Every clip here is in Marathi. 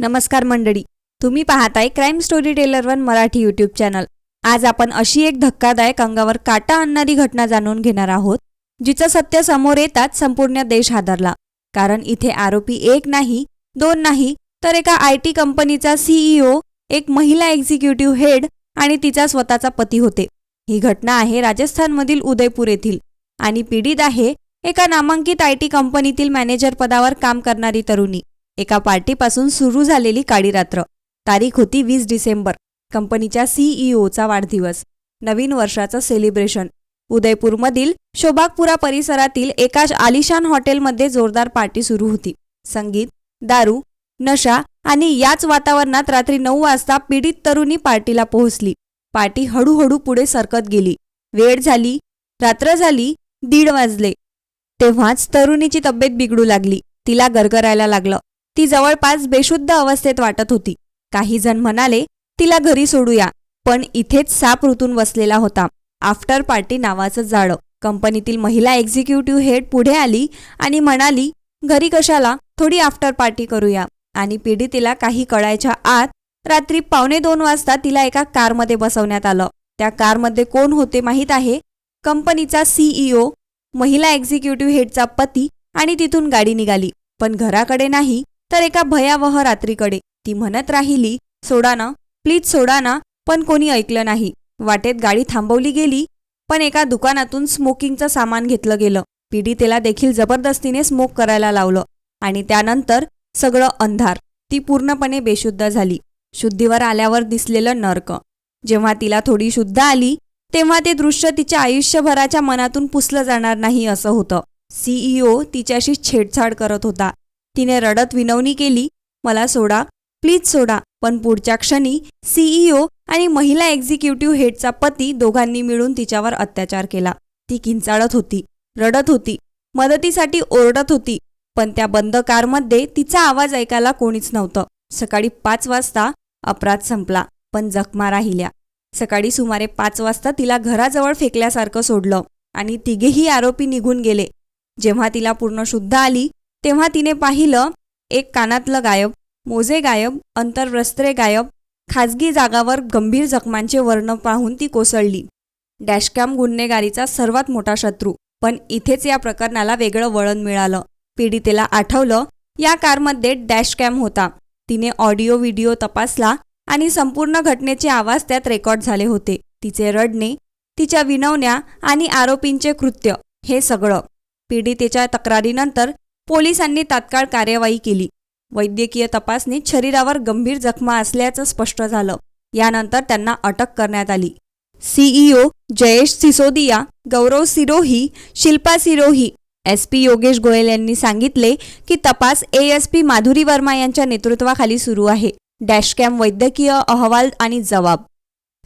नमस्कार मंडळी, तुम्ही पाहताय crime story teller one Marathi YouTube channel. आज आपण अशी एक धक्कादायक अंगावर काटा आणणारी घटना जाणून घेणार आहोत, जिचं सत्य समोर येताच संपूर्ण देश हादरला। कारण इथे आरोपी एक नाही, दोन नाही, तर एका IT कंपनीचा CEO, एक महिला एक्झिक्युटिव्ह हेड आणि तिचा स्वतःचा पती होते। ही घटना आहे राजस्थानमधील उदयपूर येथील आणि पीडित आहे एका नामांकित IT कंपनीतील मॅनेजर पदावर काम करणारी तरुणी। एका पार्टीपासून सुरू झालेली काळी रात्र। तारीख होती 20 डिसेंबर, कंपनीच्या CEOचा वाढदिवस, नवीन वर्षाचं सेलिब्रेशन। उदयपूरमधील शोभागपुरा परिसरातील एका आलिशान हॉटेलमध्ये जोरदार पार्टी सुरू होती। संगीत, दारू, नशा आणि याच वातावरणात रात्री 9 वाजता पीडित तरुणी पार्टीला पोहोचली। पार्टी हळूहळू पुढे सरकत गेली। वेळ झाली, रात्र झाली, 1:30 वाजले। तेव्हाच तरुणीची तब्येत बिघडू लागली। तिला गरगरायला लागलं। ती जवळपास बेशुद्ध अवस्थेत वाटत होती। काही जण म्हणाले तिला घरी सोडूया, पण इथेच साप रुतून बसलेला होता आफ्टर पार्टी नावाचं जाळं। कंपनीतील महिला एक्झिक्युटिव्ह हेड पुढे आली आणि म्हणाली, घरी कशाला, थोडी आफ्टर पार्टी करूया। आणि पीडितेला काही कळायच्या आत रात्री 1:45 वाजता तिला एका कारमध्ये बसवण्यात आलं। त्या कारमध्ये कोण होते माहीत आहे? कंपनीचा CEO, महिला एक्झिक्युटिव्ह हेडचा पती आणि तिथून गाडी निघाली, पण घराकडे नाही, तर एका भयावह रात्रीकडे। ती म्हणत राहिली, सोडा ना, प्लीज सोडा ना, पण कोणी ऐकलं नाही। वाटेत गाडी थांबवली गेली, पण एका दुकानातून स्मोकिंगचं सामान घेतलं गेलं। पीडितेला देखील जबरदस्तीने स्मोक करायला लावलं आणि त्यानंतर सगळं अंधार। ती पूर्णपणे बेशुद्ध झाली। शुद्धीवर आल्यावर दिसलेलं नर्क। जेव्हा तिला थोडी शुद्ध आली, तेव्हा ते दृश्य तिच्या आयुष्यभराच्या मनातून पुसलं जाणार नाही असं होतं। CEO तिच्याशी छेडछाड करत होता। तिने रडत विनवणी केली, मला सोडा, प्लीज सोडा, पण पुढच्या क्षणी CEO आणि महिला एक्झिक्युटिव्ह हेडचा पती दोघांनी मिळून तिच्यावर अत्याचार केला। ती किंचाळत होती, रडत होती, मदतीसाठी ओरडत होती, पण त्या बंद कारमध्ये तिचा आवाज ऐकायला कोणीच नव्हतं। सकाळी 5 वाजता अपराध संपला, पण जखमा राहिल्या। सकाळी सुमारे 5 वाजता तिला घराजवळ फेकल्यासारखं सोडलं आणि तिघेही आरोपी निघून गेले। जेव्हा तिला पूर्ण शुद्ध आली, तेव्हा तिने पाहिलं, एक कानातलं गायब, मोजे गायब, अंतर्वस्त्रे गायब। खाजगी जागावर गंभीर जखमांचे वर्ण पाहून ती कोसळली। डॅशकॅम गुन्हेगारीचा सर्वात मोठा शत्रू, पण इथेच या प्रकरणाला वेगळं वळण मिळालं। पीडितेला आठवलं, या कारमध्ये डॅशकॅम होता। तिने ऑडिओ व्हिडिओ तपासला आणि संपूर्ण घटनेचे आवाज त्यात रेकॉर्ड झाले होते। तिचे रडणे, तिच्या विनवण्या आणि आरोपींचे कृत्य, हे सगळं। पीडितेच्या तक्रारीनंतर पोलिसांनी तात्काळ कार्यवाही केली। वैद्यकीय तपासणीत शरीरावर गंभीर जखमा असल्याचं स्पष्ट झालं। यानंतर त्यांना अटक करण्यात आली। CEO जयेश सिसोदिया, गौरव सिरोही, शिल्पा सिरोही, SP योगेश गोयल यांनी सांगितले की तपास ASP माधुरी वर्मा यांच्या नेतृत्वाखाली सुरू आहे। डॅशकॅम, वैद्यकीय अहवाल आणि जबाब,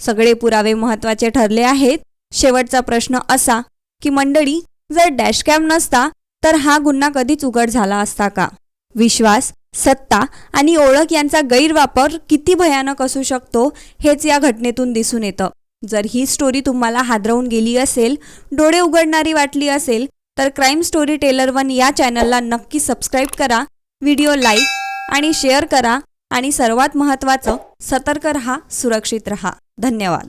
सगळे पुरावे महत्त्वाचे ठरले आहेत। शेवटचा प्रश्न असा की मंडळी, जर डॅशकॅम नसता तर हा गुन्हा कधीच उघड झाला असता का? विश्वास, सत्ता आणि ओळख यांचा गैरवापर किती भयानक असू शकतो, हेच या घटनेतून दिसून येतं। जर ही स्टोरी तुम्हाला हादरवून गेली असेल, डोळे उघडणारी वाटली असेल, तर क्राईम स्टोरी टेलर वन या चॅनलला नक्की सबस्क्राईब करा, व्हिडिओ लाईक आणि शेअर करा आणि सर्वात महत्त्वाचं, सतर्क रहा, सुरक्षित रहा। धन्यवाद।